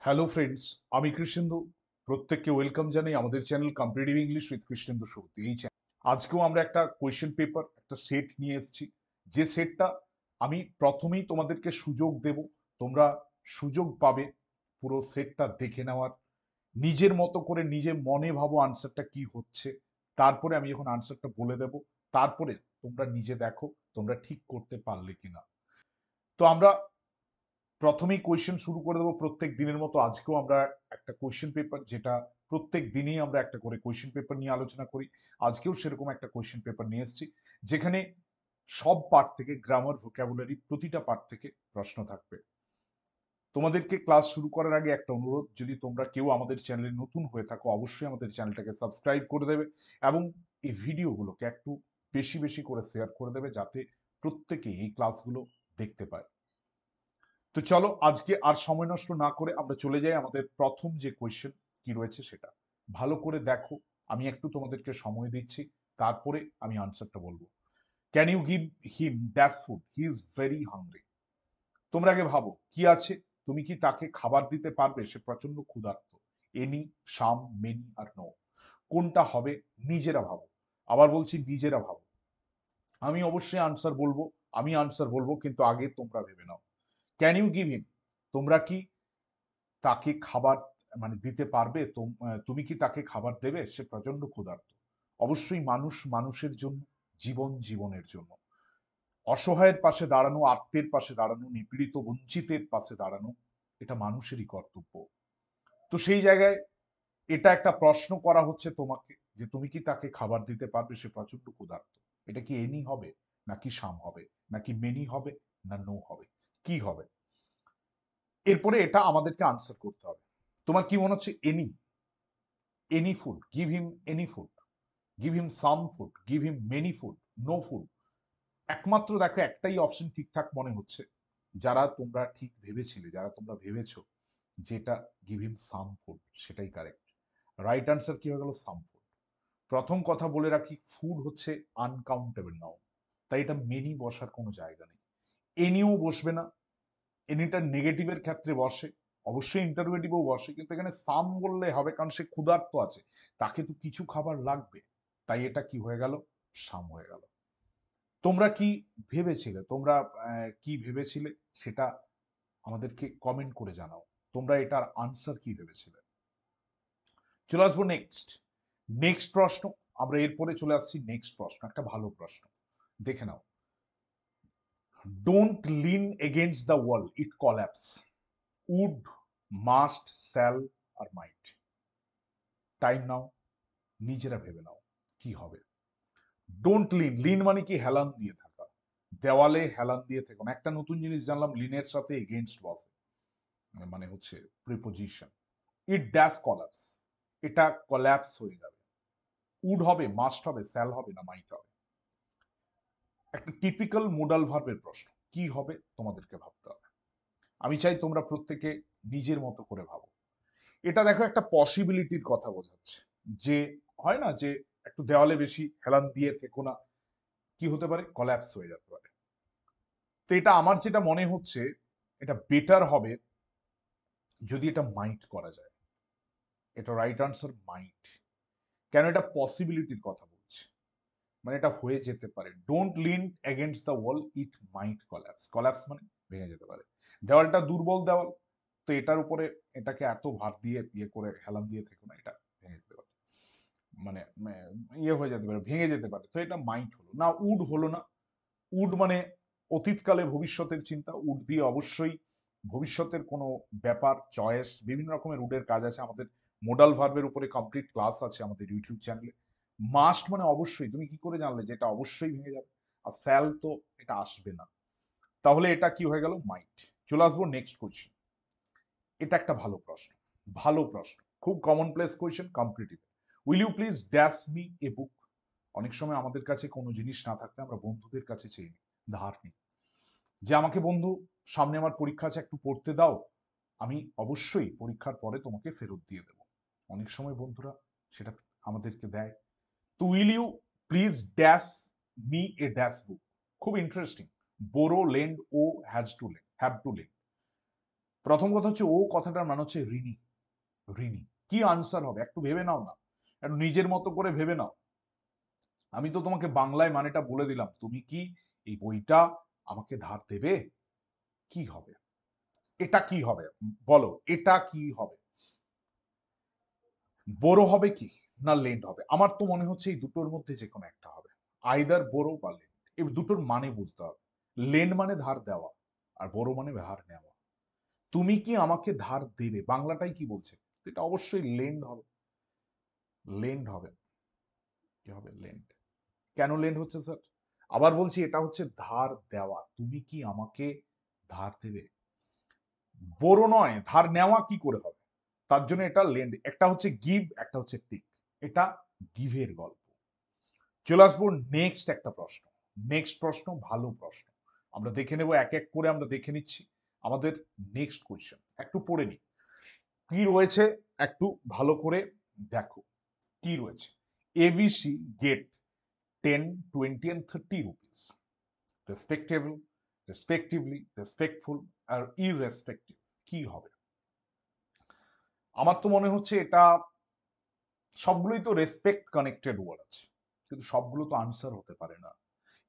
Hello friends, আমি কৃষ্ণেন্দু। প্রত্যেককে welcome জানাই আমাদের channel competitive English with Krishnendu শুরুতে। এই চ্যানেল আজকেও আমরা একটা কোয়েশ্চেন পেপার, একটা সেট নিয়ে এসেছি। যে সেটটা আমি প্রথমেই তোমাদেরকে সুযোগ দেব, তোমরা সুযোগ পাবে পুরো সেটটা দেখে নেওয়ার, নিজের মতো করে নিজে মনে ভাবো আনসারটা কি হচ্ছে। তারপরে আমি যখন আনসারটা বলে দেব, তারপরে তোমরা নিজে দেখো তোমরা ঠিক করতে পারলে কিনা। তো আমরা প্রথমেই কোয়েশ্চেন শুরু করে দেবো প্রত্যেক দিনের মতো। আজকেও আমরা একটা কোয়েশ্চেন পেপার, যেটা প্রত্যেক দিনেই আমরা একটা করে কোয়েশ্চেন পেপার নিয়ে আলোচনা করি, আজকেও সেরকম একটা কোয়েশ্চেন পেপার নিয়ে এসেছি, যেখানে সব পার্ট থেকে গ্রামার, ভোকাবুলারি, প্রতিটা পার্ট থেকে প্রশ্ন থাকবে। তোমাদেরকে ক্লাস শুরু করার আগে একটা অনুরোধ, যদি তোমরা কেউ আমাদের চ্যানেলে নতুন হয়ে থাকো, অবশ্যই আমাদের চ্যানেলটাকে সাবস্ক্রাইব করে দেবে এবং এই ভিডিওগুলোকে একটু বেশি বেশি করে শেয়ার করে দেবে, যাতে প্রত্যেকেই এই ক্লাসগুলো দেখতে পায়। তো চলো আজকে আর সময় নষ্ট না করে আমরা চলে যাই আমাদের প্রথম যে কোয়েশ্চেন কি রয়েছে সেটা ভালো করে দেখো। আমি একটু তোমাদেরকে সময় দিচ্ছি, তারপরে আমি আনসারটা বলবো। Can you give him dash food, he is very hungry. তোমরা আগে ভাবো কি আছে, তুমি কি তাকে খাবার দিতে পারবে, সে প্রচন্ড ক্ষুধার্ত। এনি, সাম, মেনি আর নো, কোনটা হবে? নিজেরা ভাবো। আবার বলছি নিজেরা ভাবো। আমি অবশ্যই আনসার বলবো, আমি আনসার বলবো, কিন্তু আগে তোমরা ভেবে নাও। ক্যান ইউ গিভ হিম, তোমরা কি তাকে খাবার মানে দিতে পারবে? তুমি কি তাকে খাবার দেবে? সে প্রচন্ড ক্ষুধার্ত। অবশ্যই মানুষ মানুষের জন্য, জীবন জীবনের জন্য, অসহায়ের পাশে দাঁড়ানো, আত্মের পাশে দাঁড়ানো, নিপীড়িত বঞ্চিতের পাশে দাঁড়ানো, এটা মানুষেরই কর্তব্য। তো সেই জায়গায় এটা একটা প্রশ্ন করা হচ্ছে তোমাকে, যে তুমি কি তাকে খাবার দিতে পারবে, সে প্রচন্ড ক্ষুধার্ত। এটা কি এনি হবে, নাকি সাম হবে, নাকি মেনি হবে, না নো হবে, কি হবে? এরপরে এটা আমাদেরকে আনসার করতে হবে। তোমার কি মনে হচ্ছে? Any, any food, give him any food, give him some food, give him many food, no food. একমাত্র দেখো একটাই অপশন ঠিকঠাক মনে হচ্ছে, যারা তোমরা ঠিক ভেবেছিলে, যারা তোমরা ভেবেছো যেটা গিভ হিম সাম ফুড, সেটাই কারেক্ট। রাইট আনসার কি হয়ে গেল? Some food. প্রথম কথা বলে রাখি, ফুড হচ্ছে আনকাউন্টেবল নাউন, তাই এটা মেনি বসার কোনো জায়গা নেই। এনিও বসবে না, এনিটা নেগেটিভের ক্ষেত্রে বসে, অবশ্যই ইন্টারোগেটিভও বসে, কিন্তু এখানে সাম বললে হবে, কারণ সে ক্ষুধার্ত আছে, তাকে তো কিছু খাবার লাগবে, তাই এটা কি হয়ে গেল? সাম হয়ে গেল। তোমরা কি ভেবেছিলে? তোমরা কি ভেবেছিলে সেটা আমাদেরকে কমেন্ট করে জানাও। তোমরা এটার আনসার কি ভেবেছিলে? চলে আসবো নেক্সট, নেক্সট প্রশ্ন। আমরা এরপরে চলে আসছি নেক্সট প্রশ্ন, একটা ভালো প্রশ্ন, দেখে নাও। Don't lean against the wall, it collapse. Would, must, shall আর মাইট। টাইম নাও, নিজেরা ভেবে নাও কি হবে। ডোন্ট লিন, লিন মানে কি? হেলান দিয়ে থাকা, দেওয়ালে হেলান দিয়ে থেকো না। একটা নতুন জিনিস জানলাম, লিনের সাথে এগেইনস্ট বসে, মানে হচ্ছে প্রিপোজিশন। ইট ড্যাশ কলাপস, এটা কলাপস হয়ে যাবে। উড হবে, মাস্ট হবে, শ্যাল হবে, না মাইট হবে? একটা টিপিক্যাল মোডাল ভার্বের প্রশ্ন, কি হবে তোমাদেরকে ভাবতে হবে। আমি চাই তোমরা প্রত্যেকে নিজের মতো করে ভাবো। এটা দেখো একটা পসিবিলিটির কথা বোঝাচ্ছে, যে হয় না যে একটু দেওয়ালে বেশি হেলান দিয়ে থেকো না, কি হতে পারে? কলাপস হয়ে যেতে পারে। তো এটা আমার যেটা মনে হচ্ছে, এটা বেটার হবে যদি এটা মাইট করা যায়। এটা রাইট আনসার, মাইট। কেন? এটা পসিবিলিটির কথা বলছে, মানে এটা হয়ে যেতে পারে। Don't lean against the wall, it might collapse. Collapse মানে ভেঙে যেতে পারে। দেওয়ালটা দুর্বল দেওয়াল, তো এটার উপরে এটাকে এত ভার দিয়ে ইয়ে করে হেলান দিয়ে থেকো না, এটা ভেঙে যেতে পারে, মানে ইয়ে হয়ে যেতে পারে, ভেঙে যেতে পারে। তো এটা মাইট হলো না, উড হলো না। উড মানে অতীতকালে ভবিষ্যতের চিন্তা, উড দিয়ে অবশ্যই ভবিষ্যতের কোনো ব্যাপার, চয়েস, বিভিন্ন রকমের উডের কাজ আছে। আমাদের মোডাল ভার্বের উপরে কমপ্লিট ক্লাস আছে আমাদের ইউটিউব চ্যানেলে। মাস্ট মানে অবশ্যই, তুমি কি করে জানলে যে এটা অবশ্যই ভেঙে যাবে? আর স্যাল তো এটা আসবে না, তাহলে এটা কি হয়ে গেল? মাইট। চলে আসবো নেক্সট কোয়েশ্চেন। এটা একটা ভালো প্রশ্ন, ভালো প্রশ্ন, খুব common place question, competitive. Will you please dash me a book. অনেক সময় আমাদের কাছে কোনো জিনিস না থাকলে আমরা বন্ধুদের কাছে চেয়ে নিই, ধার নিই, যে আমাকে বন্ধু, সামনে আমার পরীক্ষা আছে, একটু পড়তে দাও, আমি অবশ্যই পরীক্ষার পরে তোমাকে ফেরত দিয়ে দেব। অনেক সময় বন্ধুরা সেটা আমাদেরকে দেয়। তো will you please dash me a dash book, খুব ইন্টারেস্টিং। বোরো, লেন্ড, ও has to lend, have to lend. প্রথম কথা হচ্ছে ও কথাটার মানে হচ্ছে ঋণী। ঋণী কি আনসার হবে একটু ভেবে নাও না, একটু নিজের মতো করে ভেবে নাও। আমি তো তোমাকে বাংলায় মানেটা বলে দিলাম, তুমি কি এই বইটা আমাকে ধার দেবে? কি হবে এটা? কি হবে বলো, এটা কি হবে? বোরো হবে কি না লেন্ড হবে? আমার তো মনে হচ্ছে এই দুটোর মধ্যে যে কোনো একটা হবে, আইদার বোরো বা লেন্ড। এই দুটোর মানে বুঝতে হবে। লেন্ড মানে ধার দেওয়া, আর বোরো মানে ধার নেওয়া। তুমি কি আমাকে ধার দেবে, বাংলাটাই কি বলছে? এটা অবশ্যই লেন্ড হবে। লেন্ড হবে। কি হবে? লেন্ড। কেন লেন্ড হচ্ছে স্যার? আবার বলছি, এটা হচ্ছে ধার দেওয়া। তুমি কি আমাকে ধার দেবে? বোরো নয়, ধার নেওয়া কি করে হবে? তার জন্য এটা লেন্ড। একটা হচ্ছে গিভ, একটা হচ্ছে টেক। এটা গিভের গল্প। চলে আসবো নেক্সট একটা প্রশ্ন। নেক্সট প্রশ্ন ভালো প্রশ্ন, আমরা দেখে নেব এক এক করে। আমরা দেখে নিচ্ছি আমাদের নেক্সট কোয়েশ্চেন, একটু পড়ে নি কি রয়েছে, একটু ভালো করে দেখো কি রয়েছে। ABC get 10, 20 and 30 rupees respectively, respectively, respectful আর irrespective কি হবে? আমার তো মনে হচ্ছে এটা সবগুলোই তো রেসপেক্ট কানেক্টেড ওয়ার্ড আছে, কিন্তু সবগুলো তো আনসার হতে পারে না।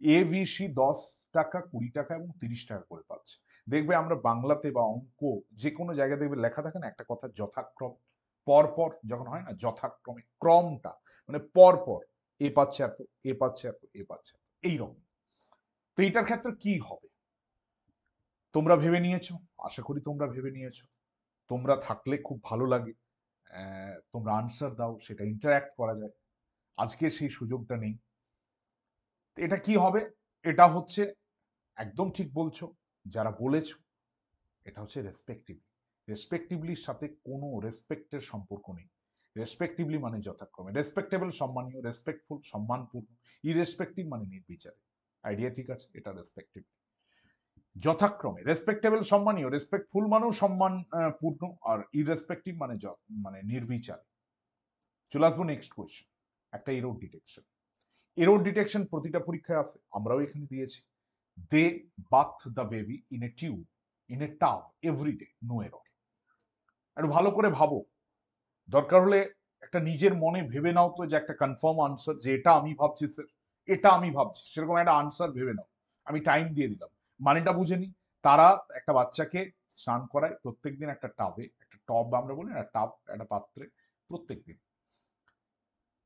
এবিসি 10 টাকা, 20 টাকা এবং 30 টাকা করে পাচ্ছে। দেখবে আমরা বাংলাতে বা অঙ্ক যে কোনো জায়গায় দেখবে লেখা থাকে না একটা কথা, যথাক্রম। পরপর যখন হয় না, যথাক্রমে ক্রমটা মানে পরপর, এ পাচ্ছে এত, এ পাচ্ছে এত, এ পাচ্ছে এত, এইরকম। তো এইটার ক্ষেত্রে কি হবে তোমরা ভেবে নিয়েছো? আশা করি তোমরা ভেবে নিয়েছো। তোমরা থাকলে খুব ভালো লাগে, তোমরা আনসার দাও, সেটা ইন্টারঅ্যাক্ট করা যায়। আজকে সেই সুযোগটা নেই। এটা কি হবে? এটা হচ্ছে একদম ঠিক বলছো যারা বলেছো, এটা হচ্ছে রেসপেক্টিভলি। রেসপেক্টিভলির সাথে কোনো রেসপেক্টের সম্পর্ক নেই। রেসপেক্টিভলি মানে যথাক্রমে, রেসপেক্টেবল সম্মানীয়, রেসপেক্টফুল সম্মানপূর্ণ, ইরেসপেক্টিভ মানে নির্বিচারে। আইডিয়া ঠিক আছে? এটা রেসপেক্টিভ। যথাক্রমে রেসপেক্টেবল সম্মানীয়, রেসপেক্টফুল মানেও সম্মান পূর্ণ, আর ইরেসপেক্টিভ মানে মানে নির্বিচার। চলে আসবো নেক্সট কোয়েশ্চেন, একটা এরর ডিটেকশন। এরর ডিটেকশন প্রতিটা পরীক্ষায় আছে, আমরাও এখানে দিয়েছি। They bath the baby in a tube in a tub everyday, no error. একটু ভালো করে ভাবো, দরকার হলে একটা নিজের মনে ভেবে নাও তো, যে একটা কনফার্ম আনসার, যে এটা আমি ভাবছি স্যার, এটা আমি ভাবছি, সেরকম একটা আনসার ভেবে নাও। আমি টাইম দিয়ে দিলাম, মানেটা বুঝে নি। তারা একটা বাচ্চাকে স্নান করায় প্রত্যেকদিন একটা টাবে, একটা টব আমরা বলি না, টাব, একটা পাত্রে প্রত্যেকদিন।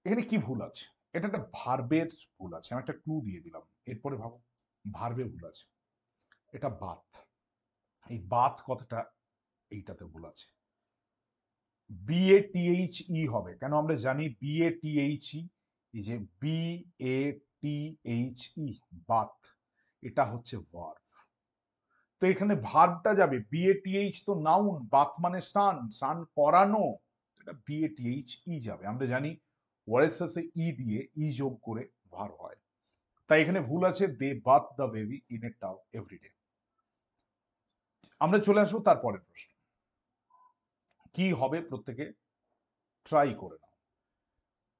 এখানে কি ভুল আছে? এটা একটা ভার্বের ভুল আছে, আমি একটা ক্লু দিয়ে দিলাম, এরপরে ভাবো। ভার্বে ভুল আছে, এটা বাত। এই বাত কথাটা এইটাতে ভুল আছে। BATHE হবে কেন? আমরা জানি BATHE, এই যে BATHE, বাত, এটা হচ্ছে ভার্ব। তো এখানে ভার্বটা যাবে, BATH তো নাউন, বাত মানে স্নান, স্নান করানো, এটা BATHE যাবে। আমরা জানি ওয়ারের শেষে ই দিয়ে ই যোগ করে ভার্ব হয়। তাই এখানে ভুল আছে, they bath the baby in a tub everyday. আমরা চলে আসবো তারপরের প্রশ্ন, কি হবে প্রত্যেকে ট্রাই করে নাও।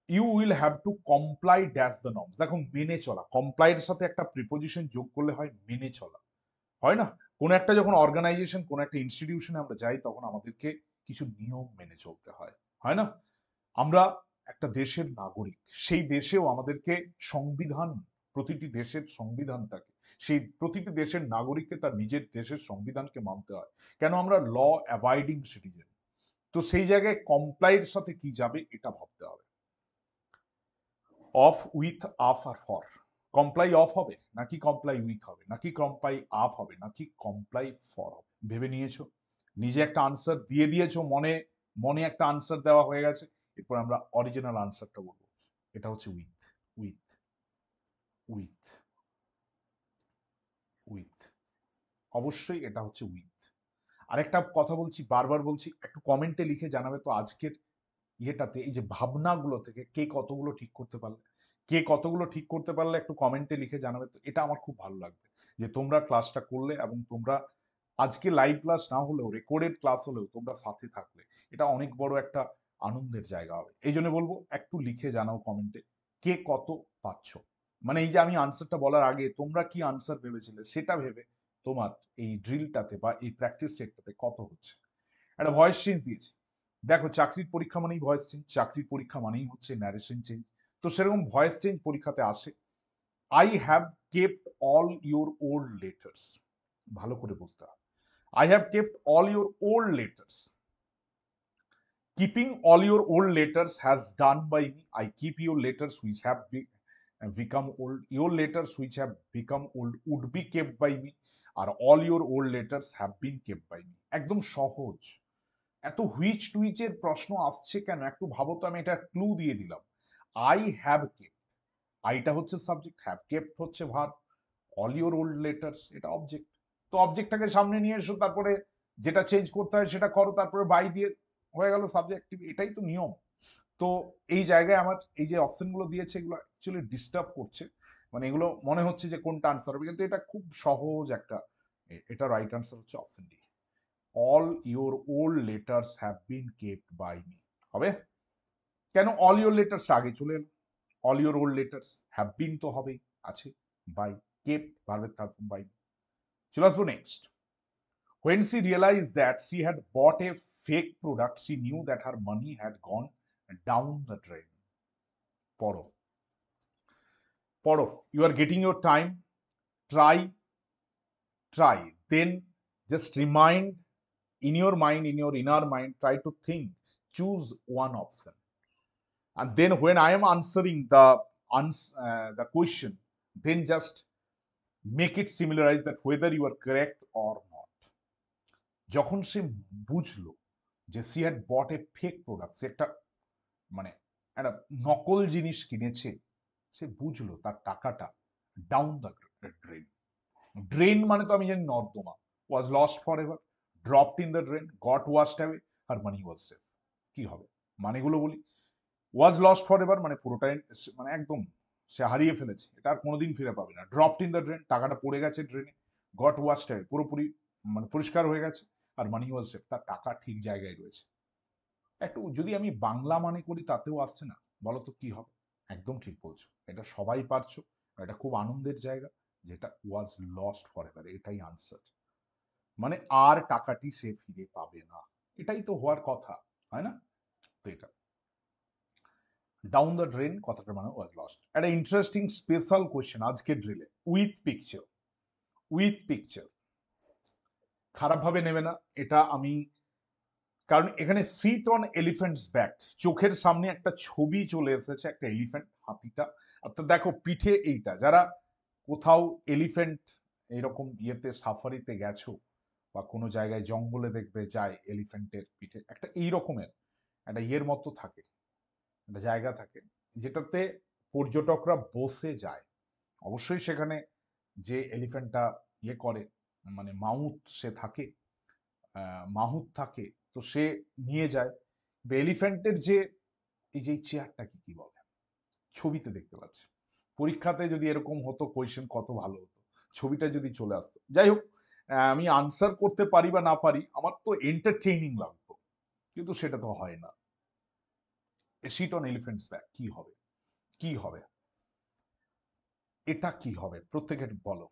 You will have to comply dash the norms. দেখো, মেনে চলা, কমপ্লাইয়ের সাথে একটা প্রিপোজিশন যোগ করলে হয় মেনে চলা, হয় না? কোন একটা যখন অর্গানাইজেশন, কোন একটা ইনস্টিটিউশনে আমরা যাই, তখন আমাদেরকে কিছু নিয়ম মেনে চলতে হয়, হয় না? আমরা একটা দেশের নাগরিক, সেই দেশেও আমাদেরকে সংবিধান, প্রতিটি দেশের সংবিধান থাকে, সেই প্রতিটি দেশের নাগরিককে তার নিজের দেশের সংবিধানকে মানতে হয়। কেন? আমরা ল অ্যাবাইডিং সিটিজেন। তো সেই জায়গায় কমপ্লাইয়ের সাথে কি যাবে এটা ভাবতে হবে। অফ উইথ আপ আর ফর, কমপ্লাই অফ হবে নাকি কমপ্লাই উইথ হবে, নাকি কমপ্লাই আপ হবে নাকি কমপ্লাই ফর হবে? ভেবে নিয়েছো? নিজে একটা আনসার দিয়ে দিয়েছো, মনে মনে একটা আনসার দেওয়া হয়ে গেছে। এরপর আমরা অরিজিনাল আনসারটা বলবো। এটা হচ্ছে উইথ, উইথ, উইথ, উইথ। অবশ্যই এটা হচ্ছে উইথ। আরেকটা কথা বলছি, বারবার বলছি, একটু কমেন্টে লিখে জানাবে তো আজকের ইয়েটাতে, এই যে ভাবনাগুলো থেকে কে কতগুলো ঠিক করতে পারলে। কে কতগুলো ঠিক করতে পারলে একটু কমেন্টে লিখে জানাবে তো, এটা আমার খুব ভালো লাগবে যে তোমরা ক্লাসটা করলে, এবং তোমরা আজকে লাইভ ক্লাস না হলেও রেকর্ডেড ক্লাস হলেও তোমরা সাথে থাকলে, এটা অনেক বড় একটা আনন্দের জায়গা হবে। এই জন্য বলবো একটু লিখে জানাও কমেন্টে কে কত পাচ্ছ। মানে এই যে আমি আনসারটা বলার আগে তোমরা কি আনসার ভেবেছিলে, সেটা ভেবে তোমার এই ড্রিলটাতে বা এই প্র্যাকটিস সেটটাতে কত হচ্ছে। একটা ভয়েস চেঞ্জ দিয়েছি। দেখো চাকরির পরীক্ষা মানেই ভয়েস চেঞ্জ, চাকরির পরীক্ষা মানেই হচ্ছে ন্যারেশন চেঞ্জ। তো সেরকম ভয়েস চেঞ্জ পরীক্ষাতে আসে। I have kept all your old letters. ভালো করে বুঝতে হবে। I have kept all your old letters. Keeping all your old letters has done by me. I keep your letters which have become old. Your letters which have become old would be kept by me. R all your old letters have been kept by me. একদম সহজ। এত which টুইচের প্রশ্ন আসছে কেন একটু ভাবো তো। আমি এটা ক্লু দিয়ে দিলাম। I have kept. আইটা হচ্ছে সাবজেক্ট, হ্যাভ কেপ্ট হচ্ছে verb, all your old letters এটা অবজেক্ট। তো অবজেক্টটাকে সামনে নিয়ে এসো, তারপরে যেটা চেঞ্জ করতে হয় সেটা করো, তারপরে বাই দিয়ে হয়ে গেল সাবজেক্টিভ। এটাই তো নিয়ম। তো এই জায়গায় আমার এই যে অপশনগুলো দিয়েছে এগুলো অ্যাকচুয়ালি ডিস্টার্ব করছে। মানে এগুলো মনে হচ্ছে যে কোনটা আনসার হবে, কিন্তু এটা খুব সহজ একটা। এটা রাইট আনসার হচ্ছে option D. All your old letters have been kept by me হবে। কেন অল ইউর লেটার্সটা আগে চলে এলো? All your old letters, have been তো হবেই, আছে, বাই, কেপ্ট ভার্বের থার্ড ফর্ম বাই। চলে আসবো next. When she realized that she had bought a fake product, she knew that her money had gone down the drain. পড়ো পড়ো, you are getting your time. Try, then just remind in your mind, in your inner mind, try to think, choose one option, and then when I am answering the question, then just make it similarize that whether you are correct or not. যখন সে বুঝলো যে she had bought a fake product, সে একটা মানে একটা নকল জিনিস কিনেছে, সে বুঝলো তার টাকাটা ডাউন দ্য ড্রেন। ড্রেন মানে তো আমি জানি নর্দমা। Was lost for ever, dropped in the drain, got washed away, আর মানি ওয়াজ সেফ। কি হবে মানেগুলো বলি। ওয়াজ লস্ট ফর এভার মানে পুরোটাই মানে একদম সে হারিয়ে ফেলেছে, এটা আর কোনোদিন ফিরে পাবে না। ড্রপড ইন দ্য ড্রেন টাকাটা পড়ে গেছে ড্রেনে। গট ওয়াশড অ্যাওয়ে পুরোপুরি মানে পরিষ্কার হয়ে গেছে। আর মানি ওয়াজ সেফ তার টাকা ঠিক জায়গায় রয়েছে। একটু যদি আমি বাংলা মানে করি তাতেও আসছে না, বলো তো কি হবে? একদম ঠিক বলছো, এটা সবাই পারছো। এটা খুব আনন্দের জায়গা, যেটা ওয়াজ লস্ট ফর এভার, এটাই আনসার। মানে আর টাকাটি সে ফিরে পাবে না, এটাই তো হওয়ার কথা, হয় না? তো এটা ডাউন দ্য ড্রেন কথাটার মানে ওয়াজ লস্ট। একটা ইন্টারেস্টিং স্পেশাল কোয়েশ্চেন আজকের ড্রিলে, উইথ পিকচার। উইথ পিকচার খারাপ ভাবে নেবে না এটা আমি, কারণ এখানে সিট অন এলিফ্যান্টস ব্যাক, চোখের সামনে একটা ছবি চলে এসেছে, একটা এলিফ্যান্ট, হাতিটা। অর্থাৎ দেখো পিঠে এইটা, যারা কোথাও এলিফ্যান্ট এরকম ইয়েতে সাফারিতে গেছো বা কোনো জায়গায় জঙ্গলে দেখবে যায়, এলিফ্যান্টের পিঠে একটা এই রকমের একটা ইয়ের মতো থাকে, একটা জায়গা থাকে যেটাতে পর্যটকরা বসে যায়। অবশ্যই সেখানে যে এলিফ্যান্টটা ইয়ে করে মানে মাউথ সে থাকে, মাহুত থাকে, তো সে নিয়ে যায়। এলিফ্যান্টের যে এই যে চেয়ারটাকে কি বলে, ছবিতে দেখতে পাচ্ছি। পরীক্ষাতে যদি এরকম হতো কোয়েশ্চেন কত ভালো হতো, ছবিটা যদি চলে আসতো। যাই হোক, আমি আনসার করতে পারি বা না পারি, আমার তো এন্টারটেইনিং লাগতো, কিন্তু সেটা তো হয় না। সিট অন এলিফ্যান্টস ব্যাক কি হবে? কি হবে এটা? কি হবে প্রত্যেকে বলো।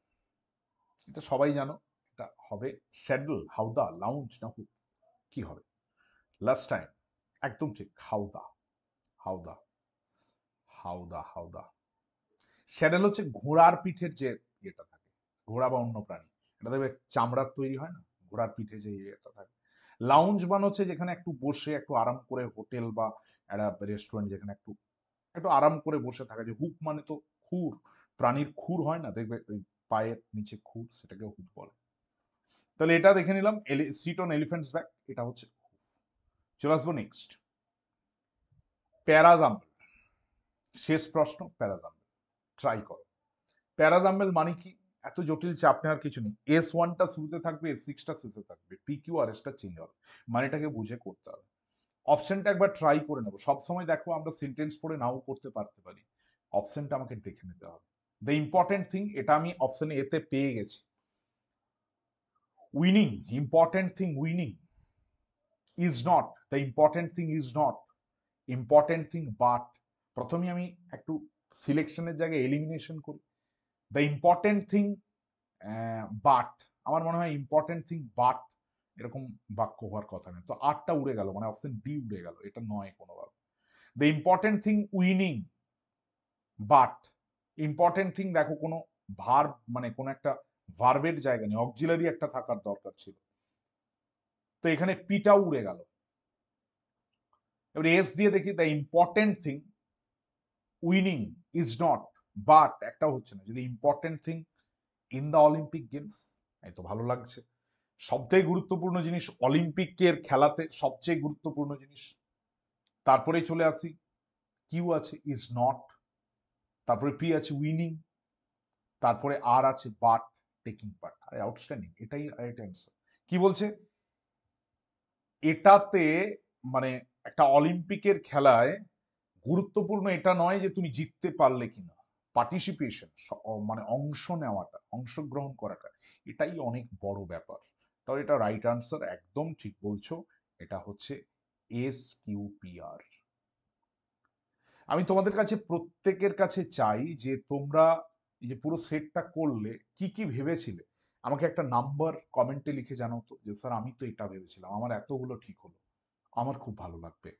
এটা সবাই জানো, এটা হবে স্যাডল, হাউদা, লাউঞ্জ না হুক, কি হবে? লাস্ট টাইম একদম ঠিক, হাউদা। হাউদা, হাউদা, হাউদা। স্যাডেল হচ্ছে ঘোড়ার পিঠের যে ইয়েটা থাকে, ঘোড়া বা অন্য প্রাণী, এটা দেখবে চামড়ার তৈরি হয় না, ঘোড়ার পিঠে যে ইয়েটা থাকে। লাউঞ্জ মানে হচ্ছে যেখানে একটু বসে একটু আরাম করে, হোটেল বা একটা রেস্টুরেন্ট যেখানে একটু একটু আরাম করে বসে থাকা। যে হুক মানে তো খুর, প্রাণীর খুর হয় না দেখবে ওই পায়ের নিচে খুর, সেটাকে হুক বলে। তাহলে এটা দেখে নিলাম, সিট অন এলিফ্যান্টস ব্যাক, এটা হচ্ছে হুফ। চলে আসবো নেক্সট, প্যারাজাম্বল। শেষ প্রশ্ন, প্যারাজাম্বল ট্রাই করো। প্যারাজাম্বল মানে কি? এত জটিল চাপ নেওয়ার কিছু নেই। S1টা শুরুতে থাকবে, S6টা শেষে থাকবে, PQ আর এসটা চেঞ্জ হবে, মানেটাকে বুঝে করতে হবে। অপশনটা একবার ট্রাই করে নেবো। সবসময় দেখো আমরা সেন্টেন্স পড়ে নাও করতে পারতে পারি, অপশনটা আমাকে দেখে নিতে হবে। দ্য ইম্পর্টেন্ট থিং, এটা আমি অপশন এতে পেয়ে গেছি। Winning, important thing winning is not, the important thing is not, important thing but. প্রথমে আমি একটু সিলেকশনের জায়গায় এলিমিনেশন করি। দ্য ইম্পর্টেন্ট থিং বাট আমার মনে হয় ইম্পর্টেন্ট থিং বাট এরকম বাক্য হওয়ার কথা নেই। তো আটটা উড়ে গেল, মানে অপশন ডি উড়ে গেল, এটা নয় কোনোভাবে। The important thing winning, but important thing দেখো কোনো ভার্ব, মানে কোনো একটা ভার্বের জায়গা নেই, অক্সিলারি একটা থাকার দরকার ছিল, তো এখানে পিটা উড়ে গেল। এবার এস দিয়ে দেখি, the important thing winning is not, but একটাও হচ্ছে না। যদি important thing in the Olympic games, এই তো ভালো লাগছে। সবথেকে গুরুত্বপূর্ণ জিনিস অলিম্পিকের খেলাতে সবচেয়ে গুরুত্বপূর্ণ জিনিস। তারপরে চলে আসি, কিউ আছে ইজ নট, তারপরে পি আছে উইনিং, তারপরে আর আছে বাট টেকিং পার্ট। আরে আউটস্ট্যান্ডিং, এটাই রাইট অ্যান্সার। কি বলছে এটাতে, মানে একটা অলিম্পিকের খেলায় গুরুত্বপূর্ণ এটা নয় যে তুমি জিততে পারলে কিনা, পার্টিসিপেশন, মানে অংশ নেওয়াটা, অংশগ্রহণ করাটা, এটাই অনেক বড় ব্যাপার। তাহলে এটা রাইট আনসার, একদম ঠিক বলছো। এটা হচ্ছে SQPR। আমি তোমাদের কাছে প্রত্যেকের কাছে চাই যে তোমরা এই যে পুরো সেটটা করলে কি কি ভেবেছিলে আমাকে একটা নাম্বার কমেন্টে লিখে জানাও তো, যে স্যার আমি তো এটা ভেবেছিলাম, আমার এতগুলো ঠিক হলো। আমার খুব ভালো লাগবে।